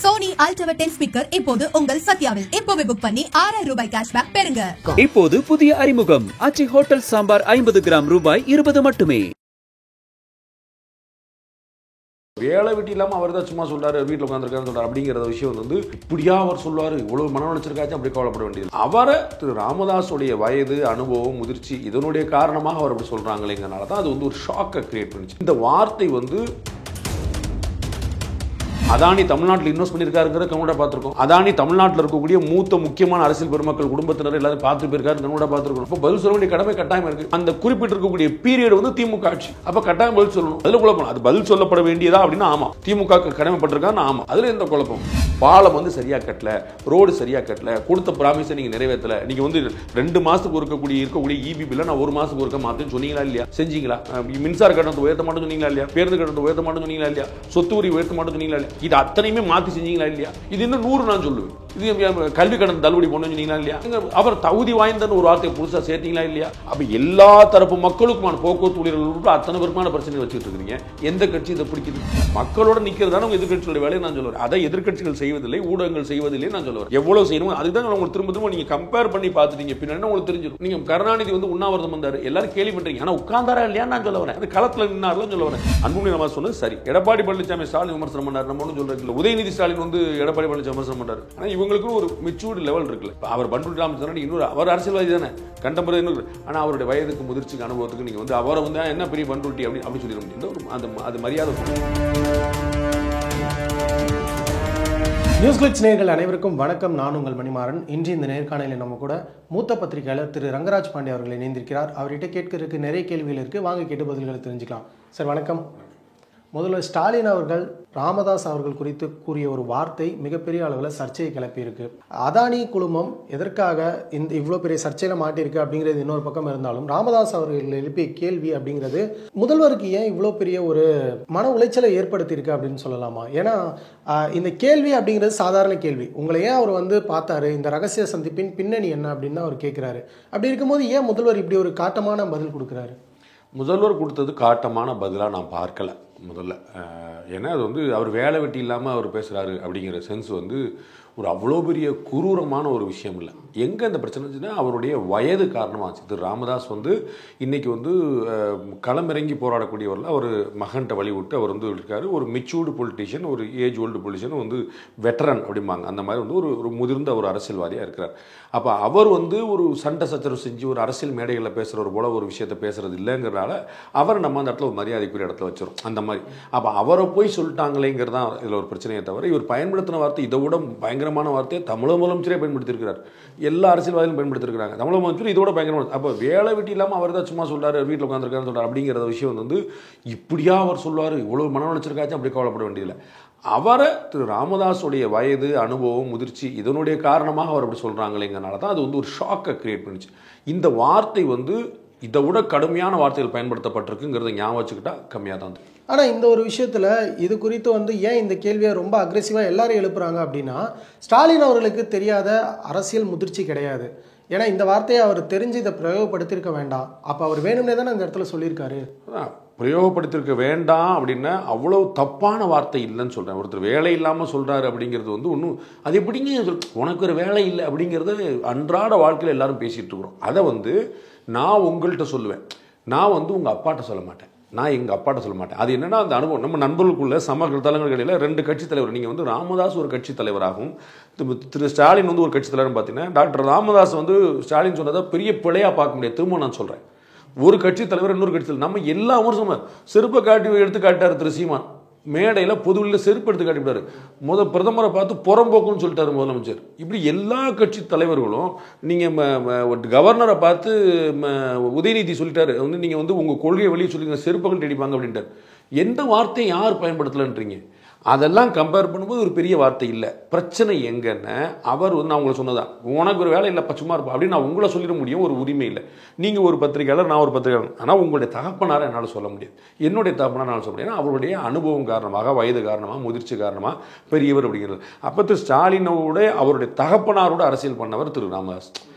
Sony ultra 10 speaker இப்போது உங்கள் சத்யாவில் இப்போவே புக் பண்ணி 6000 ரூபாய் கேஷ்பேக் பெறுங்க. இப்போது புதிய அறிமுகம் ஆச்சி ஹோட்டல் சாம்பார் 50 கிராம் ரூபாய் 20 மட்டுமே. வேலை வெட்டி இல்லாமல் அவர் தான் சும்மா சொல்றாரு, வீட்டில் உட்காந்துருக்காரு சொல்றாரு அப்படிங்கிற விஷயம் வந்து இப்படியா அவர் சொல்லுவார், இவ்வளவு மன உளைச்சலுக்காச்சும் அப்படி கவலைப்பட வேண்டியது. அவரை திரு ராமதாஸுடைய வயது, அனுபவம், முதிர்ச்சி இதனுடைய காரணமாக அவர் அப்படி சொல்றாங்களேங்கிறனால தான் அது வந்து ஒரு ஷாக்கை கிரியேட் பண்ணிச்சு. இந்த வார்த்தை வந்து அதானி தமிழ்நாட்டில் இன்வெஸ்ட் பண்ணியிருக்காருங்கிற கண்ணோட பார்த்துருக்கோம். அதானி தமிழ்நாட்டில் இருக்கக்கூடிய மூத்த முக்கியமான அரசியல் பெருமக்கள் குடும்பத்தினர் எல்லாரும் பார்த்து போயிருக்காரு, கண்ணோட பார்த்துருக்கோம். இப்போ பதில் சொல்ல வேண்டிய கடமை கட்டாயம் இருக்கு. அந்த குறிப்பிட்டு இருக்கக்கூடிய பீரியட் வந்து திமுக ஆட்சி, அப்ப கட்டாயம் பதில் சொல்லணும். அதுல குழப்பம், அது பதில் சொல்லப்பட வேண்டியதா அப்படின்னா ஆமா, திமுக கடமைப்பட்டிருக்காங்க ஆமா, அதுல எந்த குழப்பம். பாலம் வந்து சரியா கட்டல, ரோடு சரியா கட்டல, கொடுத்த பிராமிஸை நீங்க நிறைவேற்றல. நீங்க வந்து 2 மாசத்துக்கு இருக்கக்கூடிய இபி பில்ல நான் 1 மாசத்துக்கு ஒருக்க மாத்தேன்னு சொன்னீங்களா இல்லையா? செஞ்சீங்களா? மின்சார கட்டணத்தை உயர்த்த மாட்டேன்னு சொன்னீங்களா இல்லையா? பேருந்து கட்டணத்தை உயர்த்த மாட்டேன்னு சொன்னீங்களா இல்லையா? சொத்து வரி உயர்த்த மாட்டேன்னு சொன்னீங்களா இல்லையா? இது அத்தனையுமே மாத்தி செஞ்சீங்களா இல்லையா? இது இன்னும் 100 நான் சொல்லுவேன். இது கல்வி கடன் தள்ளுபடி பண்ண சொன்னீங்களா இல்லையா? அவர் தகுதி வாய்ந்த ஒரு வார்த்தையை புதுசா சேர்த்தீங்களா இல்லையா? அப்ப எல்லா தரப்பு மக்களுக்குமான போக்குவரத்து ஊழியர்கள் அத்தனை பேருமான பிரச்சனை வச்சுட்டு இருக்கீங்க. எந்த கட்சி இதை பிடிக்குது? மக்களோட நிக்கிறதான உங்க எதிர்கட்சிகளுடைய வேலையை நான் சொல்லுவேன். அதை எதிர்கட்சிகள் செய்வதில்லை, ஊடகங்கள் செய்வதில்லை நான் சொல்லுவேன். எவ்வளவு செய்யணும் அதுதான் உங்களுக்கு திரும்ப நீங்க கம்பேர் பண்ணி பார்த்துட்டீங்க பின்னாடி உங்களுக்கு தெரிஞ்சிடும். நீங்க கருணாநிதி வந்து உண்ணாவிரதம் வந்தாரு, எல்லாரும் கேள்வி பண்றீங்க, ஆனா உட்கார்ந்தாரா இல்லையா நான் சொல்ல வரேன். அது களத்துல நின்னார்லாம் சொல்ல வரேன். அன்புமணி நம்ம சொன்னது சரி. எடப்பாடி பழனிசாமி ஸ்டாலின் விமர்சனம் பண்ணாரு, நம்ம ஒன்றும் சொல்றது. உதயநிதி ஸ்டாலின் வந்து எடப்பாடி பழனிசாமி விமர்சனம் பண்றாரு. ஆனா இவங்களுக்கு ஒரு மெச்சூர்ட் லெவல் இருக்குல்ல. அவர் பண்ருட்டி ராமச்சந்திரன் இன்னொரு அவர் அரசியல்வாதி தானே, கண்டம்பரம் இன்னொரு. ஆனா அவருடைய வயதுக்கு, முதிர்ச்சிக்கு, அனுபவத்துக்கு நீங்க வந்து அவரை வந்து என்ன பெரிய பண்ருட்டி அப்படி சொல்லிட முடியும். அது மரியாதை. நியூஸ் கிளிட்ஸ் நேயர்கள் அனைவருக்கும் வணக்கம். நான் உங்கள் மணிமாறன். இன்று இந்த நேர்காணலில் நம்ம கூட மூத்த பத்திரிகையாளர் திரு ரங்கராஜ் பாண்டே அவர்கள் இணைந்திருக்கிறார். அவர்கிட்ட கேட்கறதுக்கு நிறைய கேள்விகள் இருக்கு, வாங்க கேட்டு பதில்களை தெரிஞ்சுக்கலாம். சார் வணக்கம். முதல்ல ஸ்டாலின் அவர்கள் ராமதாஸ் அவர்கள் குறித்து கூறிய ஒரு வார்த்தை மிகப்பெரிய அளவில் சர்ச்சையை கிளப்பியிருக்கு. அதானி குழுமம் எதற்காக இவ்வளோ பெரிய சர்ச்சையில் மாட்டியிருக்கு அப்படிங்கிறது இன்னொரு பக்கம் இருந்தாலும், ராமதாஸ் அவர்கள் எழுப்பிய கேள்வி அப்படிங்கிறது முதல்வருக்கு ஏன் இவ்வளோ பெரிய ஒரு மன உளைச்சலை ஏற்படுத்தியிருக்கு அப்படின்னு சொல்லலாமா? ஏன்னா இந்த கேள்வி அப்படிங்கிறது சாதாரண கேள்வி. உங்களை ஏன் அவர் வந்து பார்த்தாரு, இந்த ரகசிய சந்திப்பின் பின்னணி என்ன அப்படின்னு அவர் கேட்குறாரு. அப்படி இருக்கும்போது ஏன் முதல்வர் இப்படி ஒரு காட்டமான பதில் கொடுக்குறாரு? முதல்வர் கொடுத்தது காட்டமான பதிலாக நான் பார்க்கல முதல்ல. ஏன்னா அது வந்து அவர் வேலை வெட்டி இல்லாமல் அவர் பேசுகிறாரு அப்படிங்கிற சென்ஸ் வந்து ஒரு அவ்வளோ பெரிய குரூரமான ஒரு விஷயம் இல்லை. எங்கே இந்த பிரச்சனை இருந்துச்சுன்னா அவருடைய வயது காரணமாச்சு. திரு ராமதாஸ் வந்து இன்றைக்கி வந்து களமிறங்கி போராடக்கூடியவரில் அவர் மகன்கிட்ட வழி விட்டு அவர் வந்து இருக்கார். ஒரு மெச்சூர்டு பொலிட்டீஷியன், ஒரு ஏஜ் ஓல்டு பொலிட்டிஷியன், வந்து வெட்டரன் அப்படிம்பாங்க. அந்த மாதிரி வந்து ஒரு முதிர்ந்த ஒரு அரசியல்வாதியாக இருக்கிறார். அப்போ அவர் வந்து ஒரு சண்டை சச்சரவு செஞ்சு ஒரு அரசியல் மேடைகளில் பேசுகிறவர் போல ஒரு விஷயத்தை பேசுகிறது இல்லைங்கிறனால அவர் நம்ம அந்த இடத்துல ஒரு மரியாதைக்குரிய இடத்துல வச்சிடும். அந்த மாதிரி அப்போ அவரை போய் சொல்லிட்டாங்களேங்கிறது தான் இதில் ஒரு பிரச்சனையை தவிர, இவர் பயன்படுத்தின வார்த்தை இதை விட பயங்கரமான வார்த்தையை தமிழக முதலமைச்சரே பயன்படுத்தியிருக்கிறார். எல்லா அரசியல்வாதிகளும் பயன்படுத்திருக்காங்க. தமிழக முதலமைச்சர் இதோட பயங்கரமான. அப்போ வேலை வெட்டி இல்லாமல் அவர் தான் சும்மா சொல்றாரு, வீட்டில் உட்காந்துருக்காரு சொல்றாரு அப்படிங்கிற விஷயம் வந்து இப்படியா அவர் சொல்லுவார், இவ்வளவு மன உளைச்சலுக்காச்சும் அப்படி கவலைப்பட வேண்டியதில்லை. அவரை திரு ராமதாஸுடைய வயது, அனுபவம், முதிர்ச்சி இதனுடைய காரணமாக அவர் அப்படி சொல்றாங்களேங்கிறனால தான் அது வந்து ஒரு ஷாக்கை கிரியேட் பண்ணிச்சு. இந்த வார்த்தை வந்து இதை விட கடுமையான வார்த்தைகள் பயன்படுத்தப்பட்டிருக்குங்கிறத ஞாபகம் வச்சுக்கிட்டா கம்மியாக தான். ஆனால் இந்த ஒரு விஷயத்தில் இது குறித்து வந்து ஏன் இந்த கேள்வியை ரொம்ப அக்ரெசிவாக எல்லாரும் எழுப்புறாங்க அப்படின்னா, ஸ்டாலின் அவர்களுக்கு தெரியாத அரசியல் முதிர்ச்சி கிடையாது. ஏன்னா இந்த வார்த்தையை அவர் தெரிஞ்சு இதை பிரயோகப்படுத்தியிருக்க வேண்டாம். அப்போ அவர் வேணும்னே தானே அந்த இடத்துல சொல்லியிருக்காரு. பிரயோகப்படுத்திருக்க வேண்டாம் அப்படின்னா அவ்வளோ தப்பான வார்த்தை இல்லைன்னு சொல்கிறேன். ஒருத்தர் வேலை இல்லாமல் சொல்கிறாரு அப்படிங்கிறது வந்து ஒன்றும் அது எப்படிங்க உனக்கு ஒரு வேலை இல்லை அப்படிங்கிறது அன்றாட வாழ்க்கையில் எல்லாரும் பேசிகிட்டு இருக்கிறோம். அதை வந்து நான் உங்கள்கிட்ட சொல்லுவேன், நான் வந்து உங்கள் அப்பாட்ட சொல்ல மாட்டேன், நான் எங்கள் அப்பாட்ட சொல்ல மாட்டேன். அது என்னன்னா அந்த அனுபவம் நம்ம நண்பர்களுக்குள்ள தளங்களுக்கு இடையில 2 கட்சி தலைவர். நீங்கள் வந்து ராமதாஸ் ஒரு கட்சி தலைவராகவும் திரு ஸ்டாலின் வந்து ஒரு கட்சி தலைவர்னு பார்த்தீங்கன்னா, டாக்டர் ராமதாஸ் வந்து ஸ்டாலின் சொன்னதை பெரிய பிழையாக பார்க்க முடியாது. திரும்ப நான் சொல்கிறேன், ஒரு கட்சி தலைவர் இன்னொரு கட்சி தலைவர். நம்ம எல்லா வருஷமும் செருப்பை காட்டி எடுத்து காட்டார் திரு சீமான். மேடையில் பொதுவில் செருப்பு எடுத்து காட்டிவிட்டார். பிரதமரை பார்த்து புறம்போக்குன்னு சொல்லிட்டாரு முதலமைச்சர். இப்படி எல்லா கட்சி தலைவர்களும் நீங்கள் கவர்னரை பார்த்து உதயநிதி சொல்லிட்டாரு வந்து நீங்கள் வந்து உங்கள் கொள்கையை வெளியே சொல்லிங்க, செருப்புகள் அடிப்பாங்க அப்படின்ட்டார். எந்த வார்த்தையை யார் பயன்படுத்தலைன்றீங்க? அதெல்லாம் கம்பேர் பண்ணும்போது ஒரு பெரிய வார்த்தை இல்லை. பிரச்சனை எங்கன்னா அவர் வந்து நான் உங்களை சொன்னதான், உனக்கு ஒரு வேலை இல்லை சும்மா இருப்பா அப்படின்னு நான் உங்களை சொல்லிட முடியும், ஒரு உரிமை இல்லை. நீங்கள் ஒரு பத்திரிகையாளர், நான் ஒரு பத்திரிகையாளர். ஆனால் உங்களுடைய தகப்பனாரை என்னால் சொல்ல முடியாது, என்னுடைய தகப்பனார் என்னால் சொல்ல முடியாது. அவருடைய அனுபவம் காரணமாக, வயது காரணமாக, முதிர்ச்சி காரணமாக பெரியவர் அப்படிங்கிறது. அப்போ திரு ஸ்டாலினோட அவருடைய தகப்பனாரோட அரசியல் பண்ணவர் திரு ராமதாஸ்.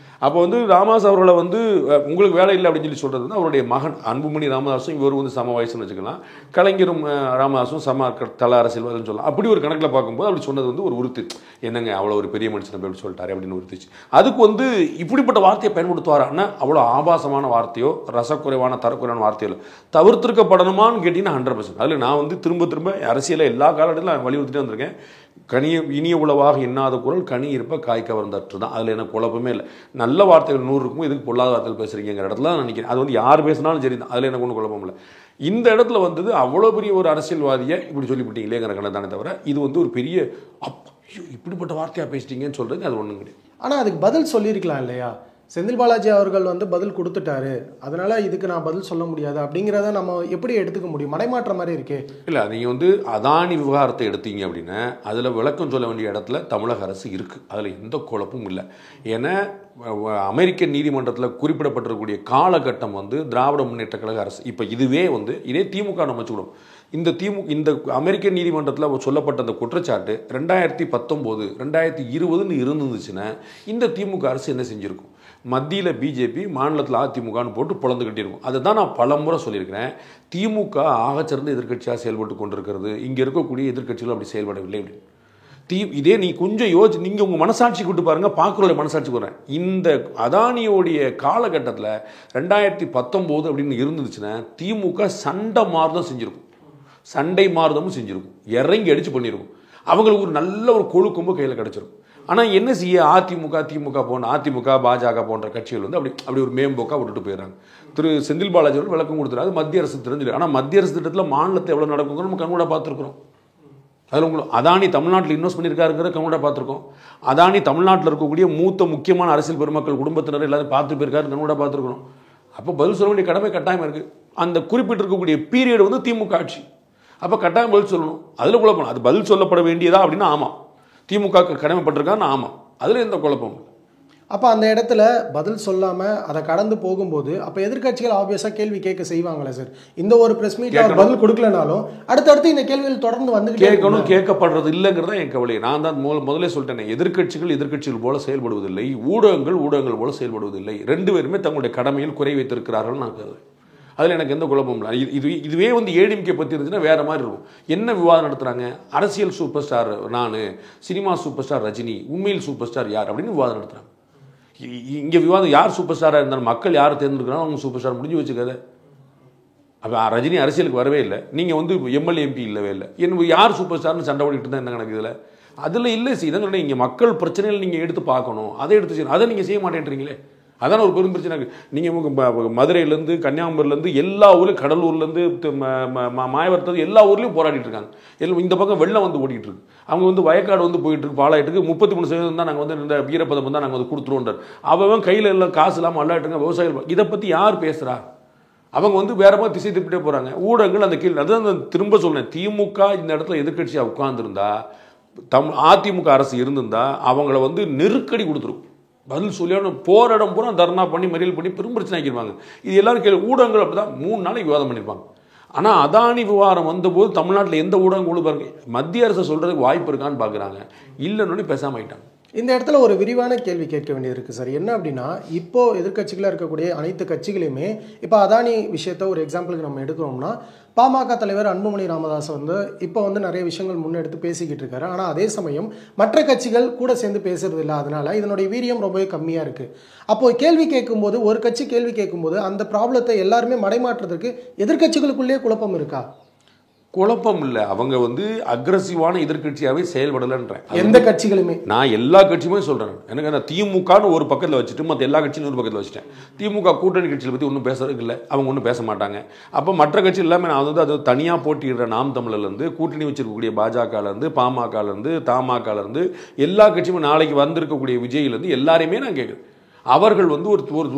அப்போ வந்து ராமதாஸ் அவர்களை வந்து உங்களுக்கு வேலை இல்லை அப்படின்னு சொல்லி சொல்கிறது வந்து அவருடைய மகன் அன்புமணி ராமதாஸும் இவர் வந்து சம வயசுன்னு வச்சுக்கலாம். கலைஞரும் ராமதாஸும் சம தல அரசியல்வாதின்னு சொல்லலாம். அப்படி ஒரு கணக்கில் பார்க்கும்போது அப்படி சொன்னது வந்து ஒரு உறுத்து, என்னங்க அவ்வளோ ஒரு பெரிய மனுஷனை போய் சொல்லிட்டாரு அப்படின்னு உறுத்துச்சு. அதுக்கு வந்து இப்படிப்பட்ட வார்த்தையை பயன்படுத்துவாரான்னா அவ்வளோ ஆபாசமான வார்த்தையோ ரசக்குறைவான தரக்குறைவான வார்த்தையோ இல்லை. தவிர்த்திருக்கப்படணுமான்னு கேட்டிங்கன்னா 100%. அதில் நான் வந்து திரும்ப திரும்ப அரசியலில் எல்லா காலகட்டத்திலும் வலியுறுத்திட்டு வந்திருக்கேன். இனிய உளவாக எண்ணாத குரல் கனி இருப்ப காய் கவர்ந்தற்று தான். அதில் எனக்கு குழப்பமே இல்லை. நல்ல வார்த்தைகள் 100 இருக்கும், இதுக்கு பொல்லாத வார்த்தைகள் பேசுறீங்கிற இடத்துல நான் நினைக்கிறேன். அது வந்து யார் பேசினாலும் சரி தான், அதில் எனக்கு ஒன்றும் குழப்பம் இல்லை. இந்த இடத்துல வந்தது அவ்வளோ பெரிய ஒரு அரசியல்வாதியை இப்படி சொல்லிவிட்டீங்களேங்கிற கணக்கு தானே தவிர இது வந்து ஒரு பெரிய இப்படிப்பட்ட வார்த்தையாக பேசிட்டீங்கன்னு சொல்கிறது அது ஒன்றும் கிடையாது. ஆனால் அதுக்கு பதில் சொல்லியிருக்கலாம் இல்லையா? செந்தில் பாலாஜி அவர்கள் வந்து பதில் கொடுத்துட்டாரு, அதனால இதுக்கு நான் பதில் சொல்ல முடியாது அப்படிங்கிறத நம்ம எப்படி எடுத்துக்க முடியும்? மடைமாற்ற மாதிரி இருக்கே. இல்லை, நீங்கள் வந்து அதானி விவகாரத்தை எடுத்தீங்க அப்படின்னா அதில் விளக்கம் சொல்ல வேண்டிய இடத்துல தமிழக அரசு இருக்குது. அதில் எந்த குழப்பமும் இல்லை. ஏன்னா அமெரிக்க நீதிமன்றத்தில் குறிப்பிடப்பட்டிருக்கக்கூடிய காலகட்டம் வந்து திராவிட முன்னேற்ற கழக அரசு. இப்போ இதுவே வந்து இதே திமுக நம்ம வச்சுக்கணும். இந்த அமெரிக்க நீதிமன்றத்தில் சொல்லப்பட்ட அந்த குற்றச்சாட்டு 2019 2020 இருந்துச்சுன்னா இந்த திமுக அரசு என்ன செஞ்சுருக்கும்? மத்தியில் பிஜேபி, மாநிலத்தில் அதிமுகன்னு போட்டு பொழந்து கட்டியிருக்கும். அதை தான் நான் பல முறை சொல்லியிருக்கிறேன். திமுக ஆகச்சிறந்த எதிர்க்கட்சியாக செயல்பட்டு கொண்டிருக்கிறது, இங்கே இருக்கக்கூடிய எதிர்க்கட்சிகள் அப்படி செயல்படவில்லை அப்படின்னு. இதே நீ கொஞ்சம் நீங்கள் உங்கள் மனசாட்சி கூட்டு பாருங்கள், பார்க்குறோட மனசாட்சி போகிறேன். இந்த அதானியோடைய காலகட்டத்தில் 2019 அப்படின்னு இருந்துச்சுன்னா திமுக சண்டை மாறுதம் செஞ்சுருக்கும், சண்டை மாறுதமும் செஞ்சுருக்கும், இறங்கி அடித்து பண்ணியிருக்கும். அவங்களுக்கு ஒரு நல்ல ஒரு கொழு கொம்பு கையில் கிடச்சிருக்கும். ஆனால் என்ன செய்ய, திமுக போன்ற அதிமுக பாஜக போன்ற கட்சிகள் வந்து அப்படி ஒரு மேம்போக்காக விட்டுட்டு போயிடறாங்க. திரு செந்தில் பாலாஜி அவர்கள் விளக்கம் கொடுத்துறாரு, மத்திய அரசு தெரிஞ்சு. ஆனால் மத்திய அரசு திட்டத்தில் மாநிலத்தை எவ்வளோ நடக்குங்க நம்ம கண்கூட பார்த்துருக்குறோம். அதில் உங்களுக்கு அதானி தமிழ்நாட்டில் இன்வெஸ்ட் பண்ணியிருக்காருங்கிற கண்கூட பார்த்துருக்கோம். அதானி தமிழ்நாட்டில் இருக்கக்கூடிய மூத்த முக்கியமான அரசியல் பெருமக்கள் குடும்பத்தினர் எல்லாரும் பார்த்து போயிருக்காரு, கண்கூட பார்த்துருக்குறோம். அப்போ பதில் சொல்ல வேண்டிய கடமை கட்டாயம் இருக்குது. அந்த குறிப்பிட்டிருக்கக்கூடிய பீரியட் வந்து திமுக ஆட்சி. அப்போ கட்டாயம் பதில் சொல்லணும். அதில் குழப்பம். அது பதில் சொல்லப்பட வேண்டியதா அப்படின்னா ஆமாம், திமுக கடமைப்பட்டிருக்கான்னு ஆமாம், அதில் எந்த குழப்பமும். அப்போ அந்த இடத்துல பதில் சொல்லாமல் அதை கடந்து போகும்போது அப்போ எதிர்கட்சிகள் ஆப்வியஸாக கேள்வி கேட்க செய்வாங்களே சார். இந்த ஒரு ப்ரெஸ் மீட்டில் பதில் கொடுக்கலனாலும் அடுத்தடுத்து இந்த கேள்விகள் தொடர்ந்து வந்து கேட்கணும், கேட்கப்படுறது இல்லைங்கிறத என் கவலை. நான் தான் முதலே சொல்லிட்டேன், எதிர்கட்சிகள் போல செயல்படுவதில்லை, ஊடகங்கள் போல செயல்படுவதில்லை. ரெண்டு பேருமே தங்களுடைய கடமையில் குறை வைத்திருக்கிறார்கள் நான் கருதுறேன். அதில் எனக்கு எந்த குழப்பமும் இல்லை. இதுவே வந்து ஏடிஎம்கே பற்றி இருந்துச்சுன்னா வேறு மாதிரி இருக்கும். என்ன விவாதம் நடத்துகிறாங்க? அரசியல் சூப்பர் ஸ்டார் நான், சினிமா சூப்பர் ஸ்டார் ரஜினி, உண்மையில் சூப்பர் ஸ்டார் யார் அப்படின்னு விவாதம் நடத்துகிறாங்க. இங்கே விவாதம் யார் சூப்பர் ஸ்டாராக இருந்தாலும் மக்கள் யார் தேர்ந்தெடுக்கிறாங்க அவங்க சூப்பர் ஸ்டார் முடிஞ்சு வச்சுக்காத. அப்போ ரஜினி அரசியலுக்கு வரவே இல்லை, நீங்கள் வந்து எம்எல்ஏ எம்பி இல்லவே இல்லை, என்ன யார் சூப்பர் ஸ்டார்னு சண்டை ஓடிட்டு தான் என்ன கணக்கு இதில்? அதில் இல்லை இதான் இங்கே மக்கள் பிரச்சனைகள் நீங்கள் எடுத்து பார்க்கணும், அதை எடுத்து செய்யணும். அதை நீங்கள் செய்ய மாட்டேன்றீங்களே, அதான ஒரு பெரும் பிரச்சனை. நீங்கள் மதுரையிலேருந்து கன்னியாகுமரியிலேருந்து எல்லா ஊர்லையும், கடலூர்லேருந்து மாயவரத்துலேருந்து எல்லா ஊர்லேயும் போராடிட்டு இருக்காங்க. எல்லாம் இந்த பக்கம் வெள்ளம் வந்து ஓடிட்டு இருக்கு. அவங்க வந்து வயக்காடு வந்து போயிட்டு இருக்கு, பாலாயிட்டுக்கு 33% தான் நாங்கள் வந்து இந்த வீரப்பதம் தான் நாங்கள் வந்து கொடுத்துருவோன்றார். அவன் கையில் எல்லாம் காசு இல்லாமல் அல்லாட்டுங்க விவசாயிகள். இதை பற்றி யார் பேசுகிறா? அவங்க வந்து வேற மாதிரி திசை திருப்பிட்டே போகிறாங்க. ஊடகங்கள் அந்த கீழ். அதுதான் திரும்ப சொல்றேன், திமுக இந்த இடத்துல எதிர்கட்சியாக உட்கார்ந்துருந்தா, அதிமுக அரசு இருந்திருந்தா அவங்கள வந்து நெருக்கடி கொடுத்துரும். பதில் சொல்லியான போராடம் பூரா தர்ணா பண்ணி மறியல் பண்ணி பெரும் பிரச்சனை ஆக்கிடுவாங்க. இது எல்லாரும் கேள்வி. ஊடகங்கள் அப்படிதான் 3 நாளைக்கு விவாதம் பண்ணியிருப்பாங்க. ஆனால் அதானி விவகாரம் வந்தபோது தமிழ்நாட்டில் எந்த ஊடகம் பாருங்க, மத்திய அரசு சொல்றதுக்கு வாய்ப்பு இருக்கான்னு பார்க்குறாங்க, இல்லைன்னு பேசாம ஆயிட்டாங்க. இந்த இடத்துல ஒரு விரிவான கேள்வி கேட்க வேண்டியது இருக்குது சார். என்ன அப்படின்னா, இப்போ எதிர்கட்சிகளாக இருக்கக்கூடிய அனைத்து கட்சிகளையுமே இப்போ அதானி விஷயத்த ஒரு எக்ஸாம்பிளுக்கு நம்ம எடுக்கிறோம்னா, பாமக தலைவர் அன்புமணி ராமதாஸ் வந்து இப்போ வந்து நிறைய விஷயங்கள் முன்னெடுத்து பேசிக்கிட்டு இருக்காரு. ஆனால் அதே சமயம் மற்ற கட்சிகள் கூட சேர்ந்து பேசுறது இல்லை. அதனால இதனுடைய வீரியம் ரொம்பவே கம்மியாக இருக்குது. அப்போ கேள்வி கேட்கும்போது, ஒரு கட்சி கேள்வி கேட்கும்போது அந்த ப்ராப்ளத்தை எல்லாருமே மடைமாற்றுறதுக்கு எதிர்கட்சிகளுக்குள்ளேயே குழப்பம் இருக்கா? குழப்பம் இல்லை. அவங்க வந்து அக்ரஸிவான எதிர்கட்சியாகவே செயல்படலைன்றேன். எந்த கட்சிகளுமே, நான் எல்லா கட்சியுமே சொல்கிறேன். எனக்கு அந்த திமுகன்னு ஒரு பக்கத்தில் வச்சுட்டு மற்ற எல்லா கட்சியும் ஒரு பக்கத்தில் வச்சுட்டேன். திமுக கூட்டணி கட்சிகளை பற்றி ஒன்றும் பேசுறதுக்கு இல்லை, அவங்க ஒன்றும் பேச மாட்டாங்க. அப்போ மற்ற கட்சி எல்லாமே நான் வந்து அது தனியாக போட்டியிடுற நாம் தமிழர்லேருந்து, கூட்டணி வச்சிருக்கக்கூடிய பாஜகலேருந்து, பாமகலேருந்து, தமாகலேருந்து எல்லா கட்சியுமே, நாளைக்கு வந்திருக்கக்கூடிய விஜயிலேருந்து எல்லாரையுமே நான் கேட்குறேன், அவர்கள் வந்து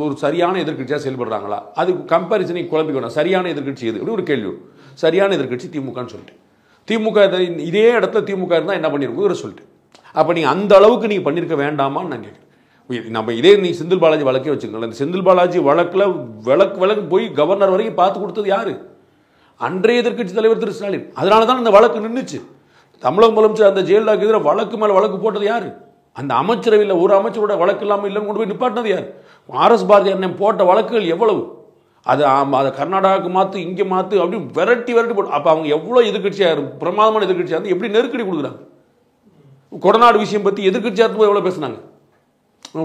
ஒரு சரியான எதிர்கட்சியாக செயல்படுறாங்களா? அது கம்பேரிசனை குழம்பிக்கணும். சரியான எதிர்கட்சி எது அப்படி ஒரு கேள்வி. சரியான எதிர்கட்சி திமுகன்னு சொல்லிட்டு, திமுக இதே இடத்துல திமுக இருந்தால் என்ன பண்ணியிருக்கோங்கிற சொல்லிட்டு, அப்போ நீங்கள் அந்த அளவுக்கு நீங்கள் பண்ணியிருக்க வேண்டாமான்னு நான் கேட்குறேன். நம்ம இதே நீ செந்தில் பாலாஜி வழக்கே வச்சுக்கோங்களேன். இந்த செந்தில் பாலாஜி வழக்கில் விளக்கு போய் கவர்னர் வரைக்கும் பார்த்து கொடுத்தது யாரு? அன்றைய எதிர்கட்சி தலைவர் திரு ஸ்டாலின். அதனால தான் அந்த வழக்கு நின்றுச்சு. தமிழக முதலமைச்சர் அந்த ஜெயலலிதாவுக்கு எதிராக வழக்கு மேலே வழக்கு போட்டது யாரு? அந்த அமைச்சரவையில் ஒரு அமைச்சரோட வழக்கு இல்லாமல் இல்லைன்னு கொண்டு போய் நிப்பாட்டினது யார்? ஆர்எஸ் பாரதியார் போட்ட வழக்குகள் எவ்வளவு? அதை கர்நாடகாவுக்கு மாற்று, இங்கே மாற்று, அப்படி விரட்டி போட்டு. அப்போ அவங்க எவ்வளோ எதிர்கட்சியாக பிரமாதமான எதிர்கட்சியாக இருந்து எப்படி நெருக்கடி கொடுக்குறாங்க? கொடநாடு விஷயம் பற்றி எதிர்கட்சியாக இருக்கும்போது எவ்வளோ பேசுனாங்க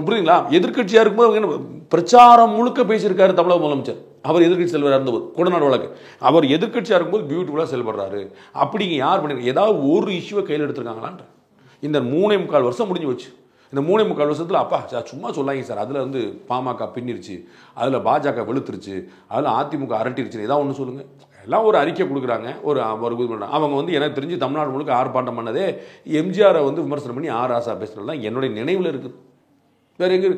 புரியுதுங்களா? எதிர்கட்சியாக இருக்கும்போது அவங்க என்ன பிரச்சாரம் முழுக்க பேசியிருக்காரு தமிழக முதலமைச்சர். அவர் எதிர்கட்சி செல்வராக இருந்தபோது கொடநாடு வழக்கு அவர் எதிர்கட்சியாக இருக்கும்போது பியூட்டிஃபுல்லாக செயல்படுறாரு. அப்படிங்க யார் பண்ணிருக்காங்க? ஏதாவது ஒரு இஷ்யூவை கையில் எடுத்துருக்காங்களான்ற. இந்த 3.25 வருஷம் முடிஞ்சு வச்சு. இந்த 3.25 வருஷத்தில் அப்பா சார் சும்மா சொல்லாங்க சார், அதில் வந்து பாமக பின்னிருச்சு, அதில் பாஜக வெளுத்துருச்சு, அதில் அதிமுக அரட்டிருச்சு, ஏதாவது ஒன்று சொல்லுங்கள். எல்லாம் ஒரு அறிக்கை கொடுக்குறாங்க, ஒரு இது பண்ணுறாங்க. அவங்க வந்து எனக்கு தெரிஞ்சு தமிழ்நாடு முழுக்க ஆர்ப்பாட்டம் பண்ணதே எம்ஜிஆரை வந்து விமர்சனம் பண்ணி ஆசா பேசுகிறதுலாம் என்னுடைய நினைவில் இருக்குது. வேறு எங்கே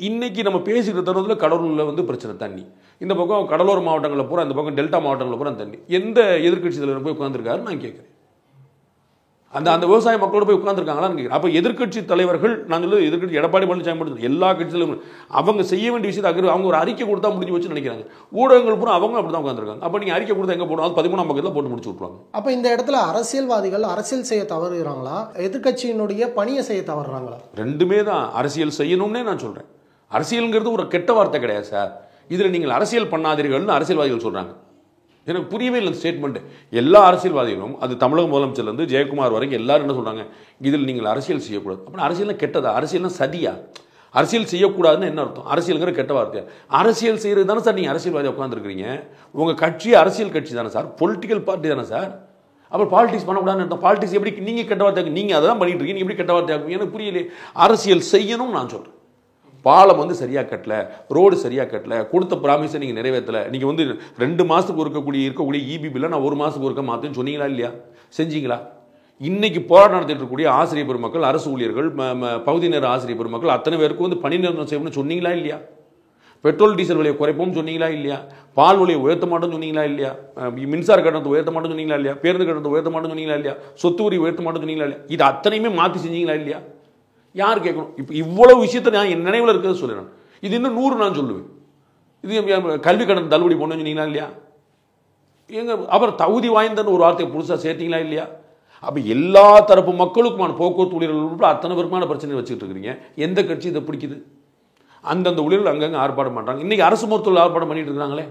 இன்னைக்கு நம்ம பேசிக்கிற தருணத்தில் கடலூரில் வந்து பிரச்சனை தண்ணி, இந்த பக்கம் கடலோர மாவட்டங்களில் பூரா, இந்த பக்கம் டெல்டா மாவட்டங்களில் பூரா தண்ணி. எந்த எதிர்கட்சி தலைவர் போய் உட்காந்துருக்காருன்னு நான் கேட்குறேன். அந்த விவசாய மக்களோட போய் உட்காந்துருக்காங்களான்னு கேட்குறேன். அப்போ எதிர்கட்சி தலைவர்கள், நான் சொல்லுவது எதிர்கட்சி எடப்பாடி பழனிசாமி மட்டும் எல்லா கட்சியிலும் அவங்க செய்ய வேண்டிய விஷயத்தை அவங்க ஒரு அறிக்கை கொடுத்தா முடிஞ்சு வச்சு நினைக்கிறாங்க. ஊடகங்கள் பூரா அவங்க அப்படி தான் உட்காந்துருக்காங்க. அப்போ நீங்கள் அறிக்கை கொடுத்தா எங்கே போடணும்? அது 13ஆம் பக்கத்தில் போட்டு முடிச்சு விட்ருவாங்க. அப்போ இந்த இடத்துல அரசியல்வாதிகள் அரசியல் செய்ய தவறுகிறாங்களா, எதிர்கட்சியினுடைய பணியை செய்ய தவறுறாங்களா? ரெண்டுமே தான். அரசியல் செய்யணும்னே நான் சொல்கிறேன். அரசியலுங்கிறது ஒரு கெட்ட வார்த்தை கிடையாது சார். இதில் நீங்கள் அரசியல் பண்ணாதீர்கள்னு அரசியல்வாதிகள் சொல்கிறாங்க. எனக்கு புரியவே இல்லை ஸ்டேட்மெண்ட். எல்லா அரசியல்வாதிகளும், அது தமிழக முதலமைச்சர்லேருந்து ஜெயக்குமார் வரைக்கும் எல்லாரும் என்ன சொல்கிறாங்க? இதில் நீங்கள் அரசியல் செய்யக்கூடாது. அப்புறம் அரசியல்னா கெட்டதா? அரசியல்னா சதியா? அரசியல் செய்யக்கூடாதுன்னு என்ன அர்த்தம்? அரசியலுங்கிற கெட்ட வார்த்தையா? அரசியல் செய்கிறது தானே சார் நீங்கள் அரசியல்வாதி உட்காந்துருக்கிறீங்க. உங்கள் கட்சி அரசியல் கட்சி தானே சார், பொலிட்டிக்கல் பார்ட்டி தானே சார். அப்புறம் பாலிடிக்ஸ் பண்ணக்கூடாதுன்னு அர்த்தம். பாலிடிக்ஸ் எப்படி நீங்கள் கெட்ட வார்த்தை, நீங்கள் அதை தான் பண்ணிட்டு இருக்கீங்க, எப்படி கெட்ட வார்த்தை ஆகும்? எனக்கு புரியலையே. அரசியல் செய்யணும் நான் சொல்கிறேன். பாலம் வந்து சரியாக கட்டல, ரோடு சரியாக கட்டல, கொடுத்த ப்ராமிஸை நீங்கள் நிறைவேற்றலை. நீங்கள் வந்து 2 மாதத்துக்கு இருக்கக்கூடிய இபி பில்லை நான் 1 மாதத்துக்கு ஒருக்க மாற்றேன்னு சொன்னீங்களா இல்லையா? செஞ்சீங்களா? இன்னைக்கு போராட்டம் நடத்திட்டு இருக்கக்கூடிய ஆசிரியர் பெருமக்கள், அரசு ஊழியர்கள், பகுதி நேர ஆசிரியர் பெருமக்கள் அத்தனை பேருக்கு வந்து பணி நிரந்தரம் செய்யணும்னு சொன்னீங்களா இல்லையா? பெட்ரோல் டீசல் விலையை குறைப்போம் சொன்னீங்களா இல்லையா? பால் விலையை உயர்த்த மாட்டோம்னு சொன்னீங்களா இல்லையா? மின்சார கட்டணத்தை உயர்த்த மாட்டோம்னு சொன்னீங்களா இல்லையா? பேருந்து கட்டணத்தை உயர்த்த மாட்டோம்னு சொன்னீங்களா இல்லையா? சொத்து வரி உயர்த்த மாட்டோம்னு சொன்னீங்களா இல்லையா? இது அத்தனையுமே மாற்றி செஞ்சீங்களா இல்லையா? யார் கேட்கணும்? இப்போ இவ்வளவு விஷயத்தை நான் என் நினைவில் இருக்கிறது சொல்லிடுறேன். இது இன்னும் 100 நான் சொல்லுவேன். இது கல்வி கடன் தள்ளுபடி போடணும்னு சொன்னீங்களா இல்லையா? எங்க அப்புறம் தகுதி வாய்ந்தன்னு ஒரு வார்த்தையை புதுசாக சேர்த்தீங்களா இல்லையா? அப்போ எல்லா தரப்பு மக்களுக்குமான போக்குவரத்து ஊழியர்கள் அத்தனை பேருமான பிரச்சனை வச்சுக்கிட்டு இருக்கிறீங்க. எந்த கட்சி இதை பிடிக்குது? அந்தந்த ஊழியர்கள் அங்கங்கே ஆர்ப்பாட்டம் பண்ணுறாங்க. இன்றைக்கி அரசு மருத்துவர்கள் ஆர்ப்பாட்டம் பண்ணிட்டு இருக்காங்களே.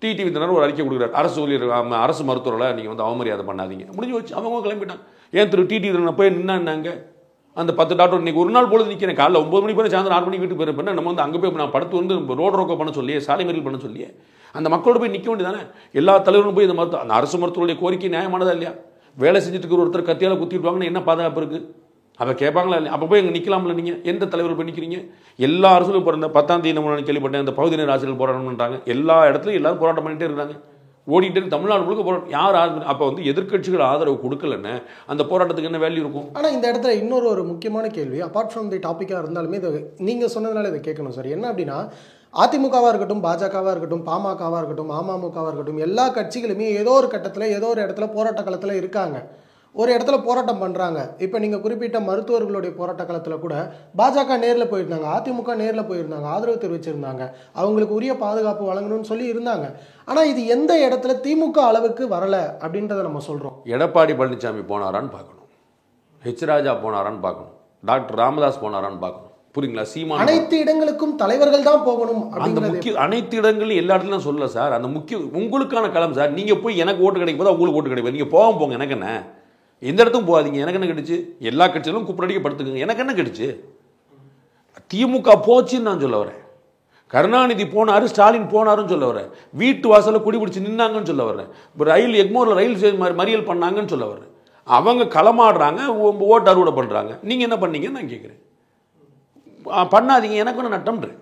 டிடிவி தினர் ஒரு அறிக்கை கொடுக்குறாரு, அரசு ஊழியர் அரசு மருத்துவர்களை நீங்கள் வந்து அவமரியாதை பண்ணாதீங்க, முடிஞ்சு வச்சு அவங்க கிளம்பிட்டாங்க. ஏன் டிடிவி தினர் போய் நின்னாங்க? அந்த 10 டாக்டர் இன்னைக்கு ஒரு நாள் போல நிற்கிறேன். காலைல 9 மணி போய் சாயந்தரம் 6 மணிக்கு வீட்டுக்கு போயிருப்பேன். நம்ம வந்து அங்கே போய் நான் படுத்து வந்து ரோடு ரோக்கோ பண்ண சொல்லியே, சாலை மறியல் பண்ண சொல்லியே அந்த மக்களோட போய் நிற்க வேண்டியதானே? எல்லா தலைவரும் போய் இந்த மருத்துவ அந்த அரசு மருத்துவருடைய கோரிக்கை நியாயமானதா இல்லையா? வேலை செஞ்சுட்டு இருக்கிற ஒருத்தர் கத்தியால் குத்திட்டுவாங்கன்னா என்ன பாதுகாப்பு இருக்குது? அதை கேட்பாங்களா இல்லையா? அப்போ போய் அங்கே நிற்கலாம்ல? நீங்கள் எந்த தலைவர் போய் நிற்கிறீங்க? எல்லா அரசுலையும் போகிற 10ஆம் தேதி நம்ம கேள்விப்பட்டேன், அந்த பகுதி நேர ஆசிரியர்கள் போராட்டம் பண்ணுறாங்க. எல்லா இடத்துலையும் எல்லாரும் போராட்டம் பண்ணிகிட்டே இருக்கிறாங்க. ஓடிட்டு தமிழ்நாடு முழுக்க போராட்டம். யார் அப்போ வந்து எதிர்க்கட்சிகள் ஆதரவு கொடுக்கலன்னு அந்த போராட்டத்துக்கு என்ன வேல்யூ இருக்கும்? ஆனால் இந்த இடத்துல இன்னொரு முக்கியமான கேள்வி, அப்பார்ட் ஃப்ரம் தி டாப்பிக்காக இருந்தாலுமே இதை நீங்கள் சொன்னதுனால இதை கேட்கணும் சார். என்ன அப்படின்னா, அதிமுகவாக இருக்கட்டும், பாஜகவாக இருக்கட்டும், பாமகவாக இருக்கட்டும், அமமுகவாக இருக்கட்டும், எல்லா கட்சிகளுமே ஏதோ ஒரு கட்டத்தில் ஏதோ ஒரு இடத்துல போராட்ட காலத்தில் இருக்காங்க, ஒரு இடத்துல போராட்டம் பண்ணுறாங்க. இப்போ நீங்கள் குறிப்பிட்ட மருத்துவர்களுடைய போராட்ட காலத்தில் கூட பாஜக நேரில் போயிருந்தாங்க, அதிமுக நேரில் போயிருந்தாங்க, ஆதரவு தெரிவிச்சிருந்தாங்க, அவங்களுக்கு உரிய பாதுகாப்பு வழங்கணும்னு சொல்லி இருந்தாங்க. ஆனால் இது எந்த இடத்துல திமுக அளவுக்கு வரலை அப்படின்றத நம்ம சொல்கிறோம். எடப்பாடி பழனிசாமி போனாரான்னு பார்க்கணும், ஹெச் ராஜா போனாரான்னு பார்க்கணும், டாக்டர் ராமதாஸ் போனாரான்னு பார்க்கணும். புரியுங்களா? சீமான் அனைத்து இடங்களுக்கும் தலைவர்கள் தான் போகணும். அந்த முக்கிய அனைத்து இடங்களும் எல்லா இடத்துலையும் சொல்லல சார். அந்த முக்கிய உங்களுக்கான களம் சார். நீங்கள் போய் எனக்கு ஓட்டு கிடைக்கும் போது உங்களுக்கு ஓட்டு கிடைக்கும். நீங்கள் போங்க, எனக்கு என்ன? எந்த இடத்துக்கும் போகாதீங்க. எனக்கு என்ன கிடைச்சு? எல்லா கட்சிகளும் கூப்பிடடிக்க படுத்துக்குங்க. எனக்கு என்ன கிடைச்சு? திமுக போச்சுன்னு நான் சொல்ல வரேன். கருணாநிதி போனாரு, ஸ்டாலின் போனாருன்னு சொல்ல வரேன். வீட்டு வாசலில் குடி பிடிச்சி நின்னாங்கன்னு சொல்ல வரேன். இப்போ ரயில் எக்மோரில் ரயில் மறியல் பண்ணாங்கன்னு சொல்ல வரேன். அவங்க களமாடுறாங்க, ஓட்டு அறுவடை பண்ணுறாங்க. நீங்கள் என்ன பண்ணீங்கன்னு நான் கேட்குறேன். பண்ணாதீங்க, எனக்கு ஒன்று நட்டம்ன்றேன்.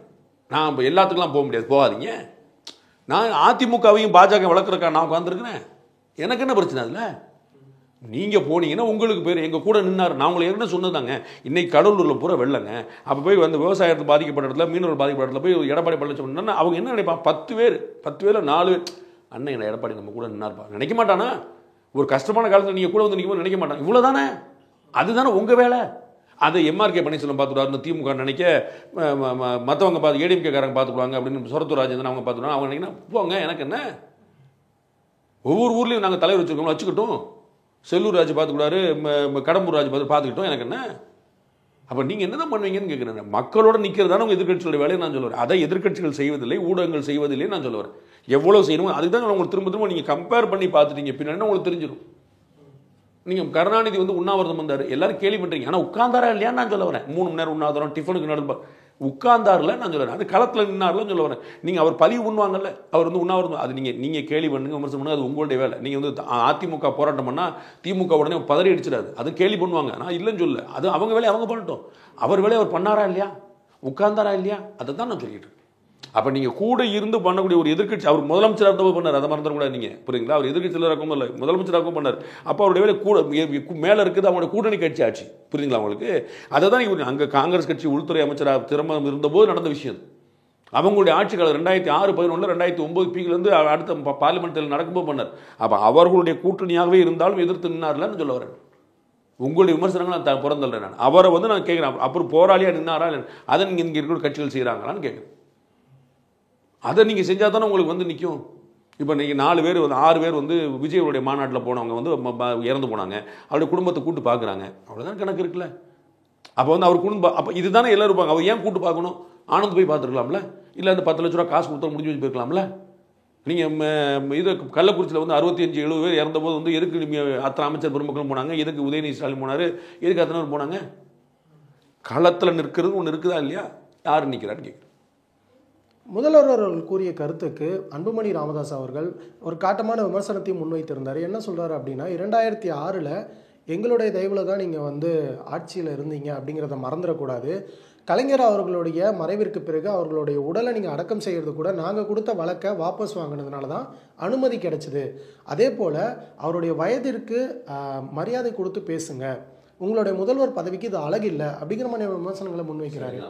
நான் இப்போ எல்லாத்துக்கெல்லாம் போக முடியாது, போகாதீங்க. நான் அதிமுகவையும் பாஜக வளர்க்குறக்கா நான் உட்காந்துருக்கிறேன். எனக்கு என்ன பிரச்சனை அதில்? நீங்கள் போனீங்கன்னா உங்களுக்கு பேர் எங்கள் கூட நின்னார். நான் உங்களை ஏற்கனவே சொன்னதாங்க. இன்னைக்கு கடலூரில் பூரா வெள்ளங்க. அப்போ போய் வந்து விவசாயத்தில் பாதிக்கப்பட்ட இடத்துல, மீனவர் பாதிக்கப்பட்ட இடத்துல போய் எடப்பாடி பழனிசாமி அவங்க என்ன நினைப்பான்? 10 பேர் 4 பேர் அண்ணன் என்ன எடப்பாடி நம்ம கூட நின்னார்ப்பா நினைக்க மாட்டானா? ஒரு கஷ்டமான காலத்தில் நீங்கள் கூட வந்து நிற்கும் நினைக்க மாட்டான். இவ்வளோ தானே, அதுதானே உங்கள் வேலை. அதை எம்ஆர்கே பன்னீர்செல்வம் பார்த்துக்குவாருன்னு திமுக நினைக்க, மற்றவங்க பார்த்து ஏடிஎம்கே காரங்க பார்த்துக்குவாங்க அப்படின்னு சொரத்தூர் ராஜேந்திரன் அவங்க பார்த்துக்குவாங்க. அவங்க நினைக்கினா போங்க, எனக்கு என்ன? ஒவ்வொரு ஊர்லேயும் நாங்கள் தலைவர் வச்சுருக்கோம், வச்சுக்கிட்டோம். செல்லூர் ராஜ் பார்த்துக்கூடாரு, கடம்பூர் ராஜ் பார்த்துக்கிட்டோம், எனக்கு என்ன? அப்போ நீங்கள் என்ன தான் பண்ணுவீங்கன்னு கேட்குறேன். மக்களோட நிற்கிறதான உங்கள் எதிர்கட்சியோட வேலையை நான் சொல்லுவேன். அதை எதிர்கட்சிகள் செய்வதில்லை, ஊடகங்கள் செய்வதில்லை நான் சொல்லுவேன். எவ்வளோ செய்யணுமோ அதுக்கு தான் உங்களுக்கு திரும்ப திரும்ப நீங்கள் கம்பேர் பண்ணி பார்த்துட்டீங்க பின்னாடி உங்களுக்கு தெரிஞ்சிடும். நீங்கள் கருணாநிதி வந்து உண்ணாவிரதம் வந்தார், எல்லாரும் கேள்வி பண்ணுறீங்க. ஆனால் உட்கார்ந்தாரா இல்லையான்னு நான் சொல்ல வரேன். 3 மணி நேரம் உண்ணாவிரதம், டிஃபனுக்கு நடந்து உட்கார்ந்தார்ல நான் சொல்ல வரேன். அது களத்தில் நின்னார்லாம் சொல்ல வரேன். நீங்கள் அவர் பதிவு பண்ணுவாங்கல்ல, அவர் வந்து உண்ணாவிரதம், அது நீங்கள் கேள்வி பண்ணுங்க, விமர்சனம் பண்ணுங்க, அது உங்களுடைய வேலை. நீங்கள் வந்து அதிமுக போராட்டம் பண்ணால் திமுக உடனே பதறி அடிச்சிடாது, அது கேள்வி பண்ணுவாங்க. நான் இல்லைன்னு சொல்ல, அது அவங்க வேலையை அவங்க பண்ணட்டும். அவர் வேலையை அவர் பண்ணாரா இல்லையா, உட்கார்ந்தாரா இல்லையா, அதை தான் நான் சொல்லிட்டு இருக்கேன். அப்போ நீங்கள் கூட இருந்து பண்ணக்கூடிய ஒரு எதிர்கட்சி, அவர் முதலமைச்சராக இருந்தபோது பண்ணார், அதை மறந்துட நீங்கள், புரியுங்களா? அவர் எதிர்கட்சியில் இருக்கும் இல்லை, முதலமைச்சராகவும் பண்ணார். அப்போ அவருடைய வேலை கூட மேலே இருக்குது அவங்களுடைய கூட்டணி கட்சி ஆட்சி, புரியுங்களா உங்களுக்கு? அதை தான் இவர் அங்கே காங்கிரஸ் கட்சி உள்துறை அமைச்சராக திரும்ப இருந்தபோது நடந்த விஷயம். அவங்களுடைய ஆட்சி காலம் 2006, 2011, 2009 பீக்லேருந்து அடுத்த பார்லிமெண்ட்டில் நடக்கும்போது பண்ணார். அப்போ அவர்களுடைய கூட்டணியாகவே இருந்தாலும் எதிர்த்து நின்னார்லன்னு சொல்ல வரேன். உங்களுடைய விமர்சனங்கள் நான் பிறந்தல்றேன். நான் அவரை வந்து நான் கேட்குறேன், அப்புறம் போராளியாக நின்னாரா இல்லை, அதை நீங்கள் இங்கே இருக்கிற கட்சிகள் செய்கிறாங்களான்னு கேட்குறேன். அதை நீங்கள் செஞ்சால் தானே உங்களுக்கு வந்து நிற்கும். இப்போ நீங்கள் 4 பேர் வந்து 6 பேர் வந்து விஜயவுடைய மாநாட்டில் போனவங்க வந்து இறந்து போனாங்க, அவருடைய குடும்பத்தை கூட்டு பார்க்குறாங்க, அவ்வளோதான் கணக்கு இருக்குல்ல. அப்போ வந்து அவர் குடும்பம், அப்போ இதுதானே எல்லோரும் இருப்பாங்க. அவர் ஏன் கூட்டு பார்க்கணும்? ஆனந்த் போய் பார்த்துருக்கலாம்ல, இல்லை அந்த 10 லட்ச ரூபா காசு கொடுத்தா முடிஞ்சு வச்சு போயிருக்கலாம்ல. நீங்கள் இது கள்ளக்குறிச்சியில் வந்து 65-70 பேர் இறந்தபோது வந்து எதுக்கு அத்தனை அமைச்சர் பெருமக்களும் போனாங்க, எதுக்கு உதயநிதி ஸ்டாலின் போனார், எதுக்கு அத்தனை பேர் போனாங்க? களத்தில் நிற்கிறது ஒன்று இருக்குதா இல்லையா, யார் நிற்கிறான்னு கேட்குறேன். முதல்வர் அவர்கள் கூறிய கருத்துக்கு அன்புமணி ராமதாஸ் அவர்கள் ஒரு காட்டமான விமர்சனத்தையும் முன்வைத்திருந்தார். என்ன சொல்கிறார் அப்படின்னா, 2006 எங்களுடைய தயவில் தான் நீங்கள் வந்து ஆட்சியில் இருந்தீங்க அப்படிங்கிறத மறந்துடக்கூடாது. கலைஞர் அவர்களுடைய மறைவிற்கு பிறகு அவர்களுடைய உடலை நீங்கள் அடக்கம் செய்கிறது கூட நாங்கள் கொடுத்த வழக்கை வாபஸ் வாங்கினதுனால தான் அனுமதி கிடைச்சிது. அதே போல் அவருடைய வயதிற்கு மரியாதை கொடுத்து பேசுங்க, உங்களுடைய முதல்வர் பதவிக்கு இது அழகில்லை அப்படிங்கிற மாதிரி விமர்சனங்களை முன்வைக்கிறாரு.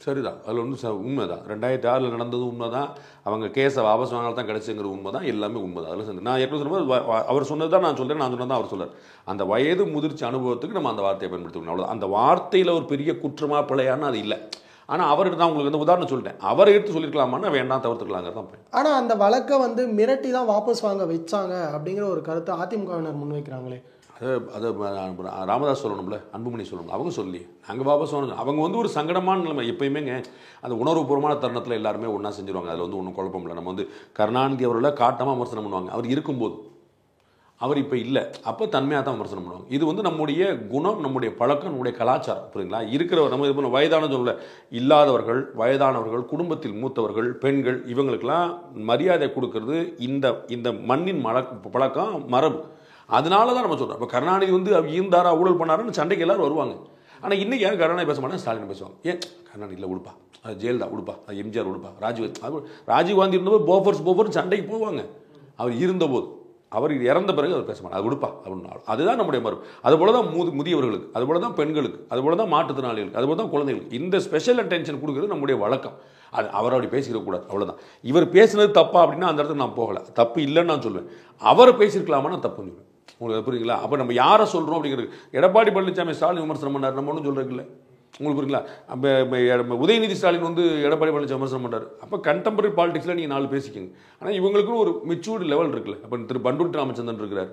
சரிதான், அதில் வந்து உண்மை தான். 2006 நடந்தது உண்மை தான். அவங்க கேஸை வாபஸ் வாங்கினால தான் கிடச்சிங்கிற உண்மை தான், எல்லாமே உண்மை தான். அதில் நான் எப்படி சொல்லும்போது அவர் சொன்னது தான் நான் சொல்கிறேன், நான் சொன்னது தான் அவர் சொல்கிறார். அந்த வயது முதிர்ச்சி அனுபவத்துக்கு நம்ம அந்த வார்த்தையை பயன்படுத்திக்கணும், அவ்வளோ. அந்த வார்த்தையில் ஒரு பெரிய குற்றமாக பிழையான்னு அது இல்லை. ஆனால் அவர்கிட்ட நான் உங்களுக்கு வந்து உதாரணம் சொல்லிட்டேன், அவரை எடுத்து சொல்லியிருக்கலாமான்னா வேண்டாம், தவிர்த்துக்கலாங்கிறது தான். ஆனால் அந்த வழக்கை வந்து மிரட்டி தான் வாபஸ் வாங்க வச்சாங்க அப்படிங்கிற ஒரு கருத்தை அதிமுகவினர் முன்வைக்கிறாங்களே. அது ராமதாஸ் சொல்லணும்ல, அன்புமணி சொல்லணும், அவங்க சொல்லி நாங்கள் வாபஸ் வாங்கணும். அவங்க வந்து ஒரு சங்கடமான நிலைமை எப்பயுமேங்க. அந்த உணர்வுபூர்வமான தருணத்தில் எல்லாருமே ஒன்றா செஞ்சுருவாங்க, அதில் வந்து ஒன்றும் குழப்பம் இல்லை. நம்ம வந்து கருணாநிதி அவர்களை காட்டமாக விமர்சனம் பண்ணுவாங்க, அவர் இருக்கும்போது. அவர் இப்போ இல்லை, அப்போ தன்மையாக தான் விமர்சனம் பண்ணுவாங்க. இது வந்து நம்முடைய குணம், நம்முடைய பழக்கம், நம்முடைய கலாச்சாரம், புரியுங்களா? இருக்கிற நம்ம இது வயதான சொல்ல இல்லாதவர்கள், வயதானவர்கள், குடும்பத்தில் மூத்தவர்கள், பெண்கள், இவங்களுக்கெல்லாம் மரியாதை கொடுக்கறது இந்த மண்ணின் பழக்கம், மரபு. அதனால தான் நம்ம சொல்கிறோம். இப்போ கருணாநிதி வந்து இருந்தாரா ஊழல் பண்ணாருன்னு சண்டைக்கு எல்லாரும் வருவாங்க. ஆனால் இன்னைக்கு யாரும் கருணாநிதி பேச மாட்டாங்க, ஸ்டாலின் பேசுவாங்க. ஏன் கருணாநிதி இல்லை உடுப்பா, அது ஜெயலலிதா உடுப்பா, அது எம்ஜிஆர் உடுப்பா, ராஜீவ்காந்தி இருந்தபோது போஃபர்ஸ் சண்டைக்கு போவாங்க. அவர் இருந்தபோது, அவர் இறந்த பிறகு அவர் பேச மாட்டார், அது உடுப்பா அப்படின்னு. அதுதான் நம்முடைய மரபு. அதுபோல தான் முதியவர்களுக்கு, அதுபோல தான் பெண்களுக்கு, அதுபோல தான் மாற்றுத்திறனாளிகளுக்கு, அதுபோல தான் குழந்தைகளுக்கு இந்த ஸ்பெஷல் அட்டென்ஷன் கொடுக்குறது நம்முடைய வழக்கம். அது அவர் அப்படி பேசிக்கக்கூடாது, அவ்வளோதான். இவர் பேசினது தப்பா அப்படின்னா அந்த இடத்துக்கு நான் போகலை, தப்பு இல்லைன்னு நான் சொல்லுவேன். அவரை பேசியிருக்கலாமா நான் தப்புன்னு சொல்லுவேன். உங்களுக்கு புரியுங்களா? அப்போ நம்ம யாரை சொல்கிறோம் அப்படிங்கிறது. எடப்பாடி பழனிசாமி ஸ்டாலின் விமர்சனம் பண்ணார், நம்ம ஒன்றும் சொல்கிறது இல்லை. உங்களுக்கு புரியுங்களா? அப்போ உதயநிதி ஸ்டாலின் வந்து எடப்பாடி பழனிசாமி விமர்சனம் பண்ணுறாரு. அப்போ கண்டெம்பரரி பாலிடிக்ஸில் நீங்கள் 4 பேசிக்கங்க. ஆனால் இவங்களுக்கும் ஒரு மெச்சூர்டு லெவல் இருக்குல்ல. அப்போ திரு பண்டூட்டி ராமச்சந்திரன் இருக்கிறார்.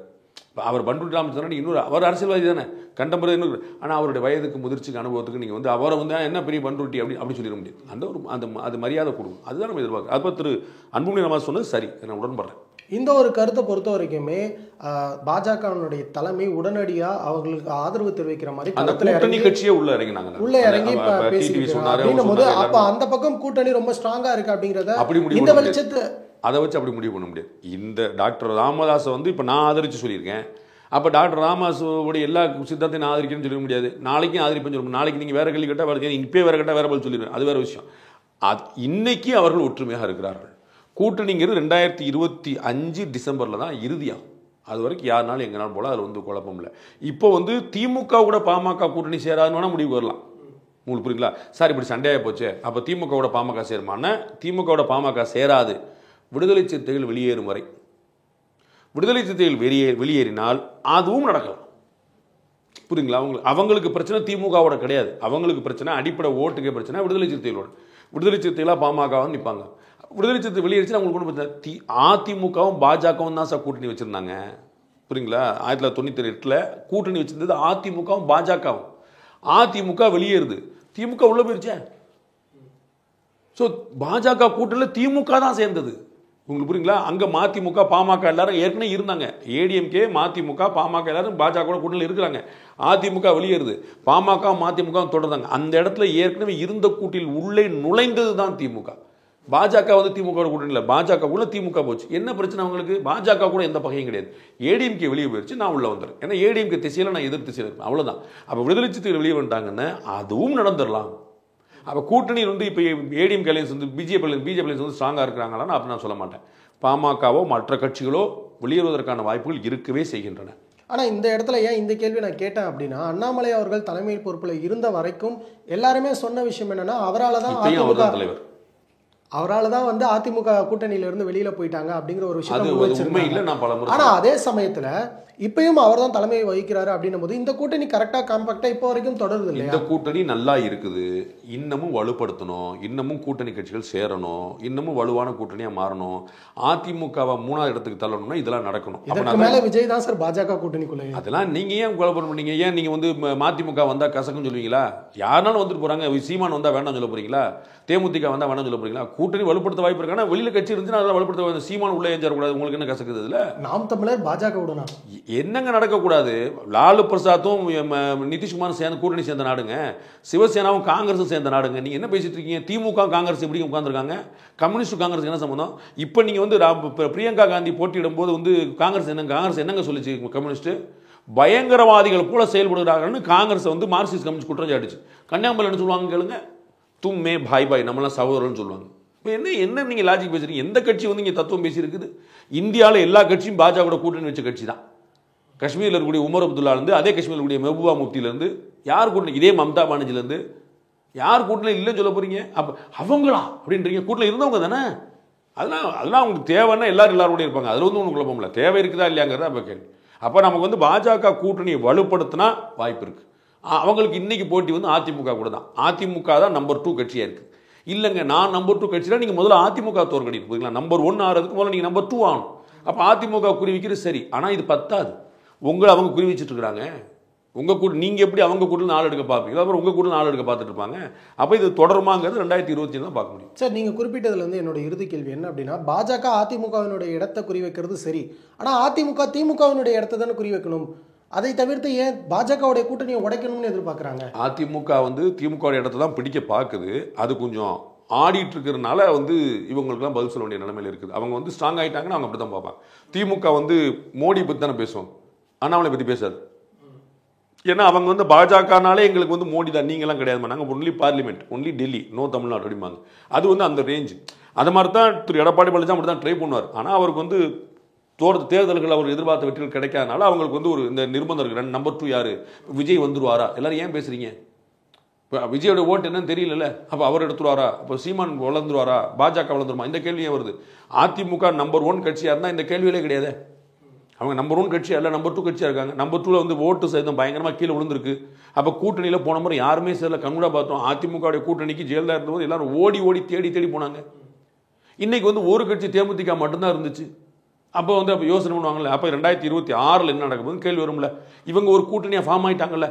அவர் பண்டூட்டி ராமச்சந்திரன் இன்னொரு அவர் அரசியல்வாதி தானே, கண்டெம்பரரி இன்னொரு. ஆனால் அவருடைய வயதுக்கு முதிர்ச்சிக்கு அனுபவத்துக்கு நீங்கள் வந்து அவரை வந்து என்ன பெரிய பண்டூட்டி அப்படி சொல்லிட முடியாது. அது மரியாதை கொடுக்கும், அதுதான் நம்ம எதிர்பார்க்குறோம். அப்போ திரு அன்புமணி ராமதாஸ் சொன்னது சரி, நான் உடன்படுறேன். இந்த ஒரு கருத்தை பொறுத்த வரைக்குமே பாஜகவினுடைய தலைமை உடனடியாக அவர்களுக்கு ஆதரவு தெரிவிக்கிற மாதிரி கூட்டணி கட்சியே உள்ள இறங்கி பேசிட்டு, அப்ப அந்த பக்கம் கூட்டணி ரொம்ப ஸ்ட்ராங்கா இருக்கு அப்படிங்கறத இந்த வெளிச்சத்தை அதை வச்சு அப்படி முடிவு பண்ண முடியாது. இந்த டாக்டர் ராமதாஸை வந்து இப்போ நான் ஆதரித்து சொல்லியிருக்கேன். அப்போ டாக்டர் ராமதாஸோடைய எல்லா சித்தாந்தையும் நான் ஆதரிக்கணும்னு சொல்ல முடியாது, நாளைக்கும் ஆதரிப்பேன்னு சொல்ல. நாளைக்கு நீங்கள் வேற கேள்வி கேட்டால் வேறு, இப்போயே வேறு கேட்டால் வேறு பதில் சொல்லிடுவேன், அது வேறு விஷயம். இன்னைக்கு அவர்கள் ஒற்றுமையாக இருக்கிறார்கள். கூட்டணிங்கிறது 2025 டிசம்பரில் தான் இறுதியாகும். அது வரைக்கும் யாருனாலும் எங்கனாலும் போல அதில் வந்து குழப்பம் இல்லை. இப்போ வந்து திமுக கூட பாமக கூட்டணி சேராதுன்னு முடிவு வரலாம். உங்களுக்கு புரியுங்களா? சார் இப்படி சண்டையாக போச்சு, அப்போ திமுகவோட பாமக சேருமான, திமுகவோட பாமக சேராது, விடுதலை சிறுத்தைகள் வெளியேறும் வரை. விடுதலை சிறுத்தைகள் வெளியேறினால் அதுவும் நடக்கலாம். புரியுங்களா? அவங்களுக்கு பிரச்சனை திமுகவோட கிடையாது, அவங்களுக்கு பிரச்சனை அடிப்படை ஓட்டுக்கே பிரச்சனை விடுதலை சிறுத்தைகளோட. விடுதலை சிறுத்தைகளாக பாமகவும் நிற்பாங்க. விடுதலை சிறுத்தை வெளியேறிச்சு அவங்களுக்கு ஒன்றும் பிரச்சனை. அதிமுகவும் பாஜகவும் தான் சார் கூட்டணி வச்சுருந்தாங்க. புரியுங்களா? 1998 கூட்டணி வச்சிருந்தது அதிமுகவும் பாஜகவும். அதிமுக வெளியேறுது, திமுக உள்ள போயிருச்சே. ஸோ பாஜக கூட்டணியில் திமுக தான் சேர்ந்தது. உங்களுக்கு புரியுங்களா? அங்கே மதிமுக பாமக எல்லாரும் ஏற்கனவே இருந்தாங்க. ஏடிஎம்கே மதிமுக பாமக எல்லாரும் பாஜக கூட்டணியில் இருக்கிறாங்க. அதிமுக வெளியேறுது, பாமக மதிமுக தொடர்ந்தாங்க. அந்த இடத்துல ஏற்கனவே இருந்த கூட்டில் உள்ளே நுழைந்தது தான் திமுக. பாஜக வந்து திமுக கூட்டணியில், பாஜக கூட திமுக போச்சு. என்ன பிரச்சனை அவங்களுக்கு? பாஜக கூட எந்த பகையும் கிடையாது. ஏடிஎம்கே வெளியே போயிடுச்சு, நான் உள்ள வந்துடுறேன். ஏன்னா ஏடிஎம்கே திசையில் நான் எதிர் திசையில் இருப்பேன், அவ்வளோதான். அப்போ விடுதலை சிறுத்தைகள் வெளியே வந்துட்டாங்கன்னு அதுவும் நடந்துடலாம். அப்போ கூட்டணியில் வந்து இப்போ ஏடிஎம்கே அலையன்ஸ் வந்து பிஜேபி அலையன்ஸ் வந்து ஸ்ட்ராங்காக இருக்கிறாங்களான்னு அப்படி நான் சொல்ல மாட்டேன். பாமகவோ மற்ற கட்சிகளோ வெளியேறுவதற்கான வாய்ப்புகள் இருக்கவே செய்கின்றன. ஆனால் இந்த இடத்துல ஏன் இந்த கேள்வி நான் கேட்டேன் அப்படின்னா, அண்ணாமலை அவர்கள் தலைமை பொறுப்பில் இருந்த வரைக்கும் எல்லாருமே சொன்ன விஷயம் என்னன்னா, அவரால் தான் வந்து அதிமுக கூட்டணியிலிருந்து வெளியில போயிட்டாங்க அப்படிங்கிற ஒரு விஷயம். ஆனா அதே சமயத்துல இப்பயும் அவர் தான் தலைமையை வகிக்கிறாரு அப்படின்னும் போது இந்த கூட்டணி கரெக்டா காம்பாக்டா இப்போ வரைக்கும் தொடருது இல்லையா? இந்த கூட்டணி நல்லா இருக்குது, இன்னமும் வலுப்படுத்தணும், இன்னமும் கூட்டணி கட்சிகள் சேரணும், இன்னமும் வலுவான கூட்டணியா மாறணும். அதிமுகவை 3வது இடத்துக்கு தள்ளணும்னா இதெல்லாம் நடக்கணும். இதற்கு மேல விஜய் தான் சார் பாஜக கூட்டணிக்குள்ள. அதெல்லாம் நீங்க ஏன் குழப்பம் பண்ணீங்க? ஏன் நீங்க வந்து மதிமுக வந்தா கசக்குன்னு சொல்லுவீங்களா? யாருனாலும் வந்துட்டு போறாங்க. சீமான் வந்தா வேண்டாம் சொல்ல போறீங்களா? தேமுதிக வந்தா வேண்டாம் சொல்ல போறீங்களா? கூட்டணி வலுப்படுத்த வாய்ப்பு இருக்கு. ஆனா வெளியில கட்சி இருந்துச்சுன்னா அதெல்லாம் வலுப்படுத்த. சீமான் உள்ள ஏஞ்சாரக்கூடாது. உங்களுக்கு என்ன கசக்குது இதுல? நாம் தமிழர் பாஜக உடனா என்னங்க நடக்கக்கூடாது? லாலு பிரசாத்தும் நிதிஷ்குமாரும் சேர்ந்து கூட்டணி சேர்ந்த நாடுங்க. சிவசேனாவும் காங்கிரஸும் சேர்ந்த நாடுங்க. நீங்க என்ன பேசிட்டு இருக்கீங்க? திமுக காங்கிரஸ் எப்படி உட்கார்ந்துருக்காங்க? கம்யூனிஸ்ட் காங்கிரஸ் என்ன சம்பந்தம்? இப்போ நீங்க வந்து பிரியங்கா காந்தி போட்டியிடும் போது வந்து காங்கிரஸ் என்னங்க சொல்லிச்சு? கம்யூனிஸ்ட் பயங்கரவாதிகள் போல செயல்படுகிறாங்கன்னு காங்கிரஸ் வந்து மார்க்சிஸ்ட் கம்யூனிஸ்ட் குற்றம் சாட்டுச்சு. கன்னியாகுமரி என்ன சொல்லுவாங்க கேளுங்க? தும்மே பாய் பாய், நம்மளாம் சகோதரர்னு சொல்லுவாங்க. என்ன நீங்க லாஜிக் பேசுறீங்க? எந்த கட்சி வந்து இங்க தத்துவம் பேசியிருக்குது? இந்தியாவில் எல்லா கட்சியும் பாஜக கூட்டணி வச்ச கட்சி தான். காஷ்மீரில் இருக்கக்கூடிய உமர் அப்துல்லாலேருந்து, அதே காஷ்மீரில் இருக்கக்கூடிய மெஹபூபா முஃப்தியிலேருந்து, யார் கூட்டணி? இதே மம்தா பானர்ஜிலேருந்து யார் கூட்டணி இல்லைன்னு சொல்ல போறீங்க? அப்போ அவங்களா அப்படின்றீங்க? கூட்டணி இருந்தவங்க தானே. அதெல்லாம் அவங்களுக்கு தேவைன்னா எல்லாரோடய இருப்பாங்க. அதில் வந்து ஒன்றும் குழப்பம் இல்லை. தேவை இருக்குதா இல்லையாங்கிறத அப்போ கேள்வி. அப்போ நமக்கு வந்து பாஜக கூட்டணியை வலுப்படுத்தினா வாய்ப்பு இருக்குது. அவங்களுக்கு இன்னைக்கு போட்டி வந்து அதிமுக கூட தான். அதிமுக தான் நம்பர் 2 கட்சியாக இருக்குது. இல்லைங்க, நான் நம்பர் 2 கட்சியில் நீங்கள் முதல்ல அதிமுக தோற்கடிக்கணும். புரியுங்களா? நம்பர் 1 ஆகிறதுக்கு முதல்ல நீங்கள் நம்பர் 2 ஆகணும். அப்போ அதிமுக குறிவிக்கிறது சரி, ஆனால் இது பத்தாது. உங்களை அவங்க குறி வச்சுட்டு இருக்கிறாங்க. உங்கள் கூட நீங்கள் எப்படி அவங்க கூட 4 எடுக்க பார்ப்பீங்க, அப்புறம் உங்கள் கூட 4 எடுக்க பார்த்துட்டு இருப்பாங்க. அப்போ இது தொடருமாங்கிறது 2027 தான் பார்க்க முடியும். சார், நீங்கள் குறிப்பிட்டதுலேருந்து என்னோட இறுதி கேள்வி என்ன அப்படின்னா, பாஜக அதிமுகவினுடைய இடத்தை குறி வைக்கிறது சரி, ஆனால் அதிமுக திமுகவினுடைய இடத்தை தானே குறி வைக்கணும். அதை தவிர்த்து ஏன் பாஜகவுடைய கூட்டணியை உடைக்கணும்னு எதிர்பார்க்குறாங்க? அதிமுக வந்து திமுக இடத்தை தான் பிடிக்க பார்க்குது. அது கொஞ்சம் ஆடிட்டு இருக்கிறதுனால வந்து இவங்களுக்குலாம் பதில் சொல்ல வேண்டிய நிலைமையில் இருக்குது. அவங்க வந்து ஸ்ட்ராங் ஆகிட்டாங்கன்னா அவங்க அப்படி தான் பார்ப்பாங்க. திமுக வந்து மோடி பற்றி தானே பேசுவாங்க, அண்ணாமலை பற்றி பேசாது. ஏன்னா அவங்க வந்து பாஜகனாலே எங்களுக்கு வந்து மோடி தான், நீங்களாம் கிடையாது. நாங்கள் only parliament, only Delhi, no Tamil Nadu அப்படிம்பாங்க. அது வந்து அந்த ரேஞ்சு. அது மாதிரி தான் திரு எடப்பாடி பழனிசாமி அப்படி தான் ட்ரை பண்ணுவார். ஆனால் அவருக்கு வந்து தேர்தல்கள் அவர் எதிர்பார்த்த வெற்றிகள் கிடைக்காதனால அவங்களுக்கு வந்து ஒரு இந்த நிர்பந்தம் இருக்கு. நம்பர் 2 யாரு? விஜய் வந்துருவாரா? எல்லாரும் ஏன் பேசுறீங்க? இப்போ விஜயோட ஓட்டு என்னன்னு தெரியல. அப்போ அவர் எடுத்துருவாரா? அப்போ சீமான் வளர்ந்துருவாரா? பாஜக வளர்ந்துருமா? இந்த கேள்வியே வருது. அதிமுக நம்பர் 1 கட்சியாக இருந்தால் இந்த கேள்வியிலே கிடையாது. அவங்க நம்பர் 1 கட்சியா இல்லை, நம்பர் 2 கட்சியாக இருக்காங்க. நம்பர் 2ல வந்து ஓட்டு சதவீதம் பயங்கரமாக கீழே விழுந்திருக்கு. அப்போ கூட்டணியில் போன முறை யாருமே சேரல. கண்கூட பார்த்தோம். அதிமுக கூட்டணிக்கு ஜெயலலிதா இருந்தபோது எல்லாரும் ஓடி தேடி போனாங்க. இன்னைக்கு வந்து ஒரு கட்சி தேமுதிக மட்டும்தான் இருந்துச்சு. அப்போ வந்து அப்போ யோசனை பண்ணுவாங்கல்ல, அப்போ 2026 என்ன நடக்கும்போது கேள்வி வரும்ல. இவங்க ஒரு கூட்டணியாக ஃபார்ம் ஆகிட்டாங்கல்ல.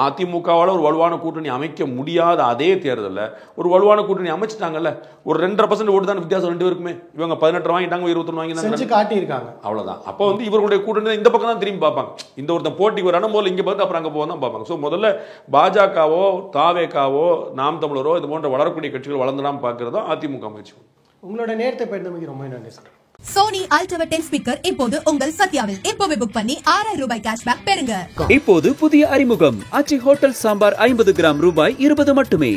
அதிமுகவால் ஒரு வலுவான கூட்டணி அமைக்க முடியாத அதே தேர்தலில் ஒரு வலுவான கூட்டணி அமைச்சிட்டாங்கல்ல. ஒரு 2.5% ஓட்டு தான் வித்தியாசம் 2 பேருக்குமே. இவங்க 18 வாங்கிட்டாங்க, 21 வாங்கி காட்டியிருக்காங்க. அவ்வளோதான். அப்போ வந்து இவர்களுடைய கூட்டணி இந்த பக்கம் தான் திரும்பி பார்ப்பாங்க. இந்த ஒருத்தன் போட்டிக்கு வரான போது இங்கே பார்த்து அப்புறம் அங்கே போக தான் பார்ப்பாங்க. ஸோ முதல்ல பாஜகவோ தாவேகாவோ நாம் தமிழரோ இது போன்ற வளரக்கூடிய கட்சிகள் வளர்ந்துடாமல் பார்க்கறதோ அதிமுக முயற்சி. உங்களோட நேரத்தை பயன்படுத்தி ரொம்ப நன்றி சார். சோனி அல்ட்ரா 10 ஸ்பீக்கர் இப்போது உங்கள் சத்யாவில். இப்போவே புக் பண்ணி 6000 ரூபாய் கேஷ்பேக் பெறுங்க. இப்போது புதிய அறிமுகம் ஆச்சி ஹோட்டல் சாம்பார் 50 கிராம் ரூபாய் 20 மட்டுமே.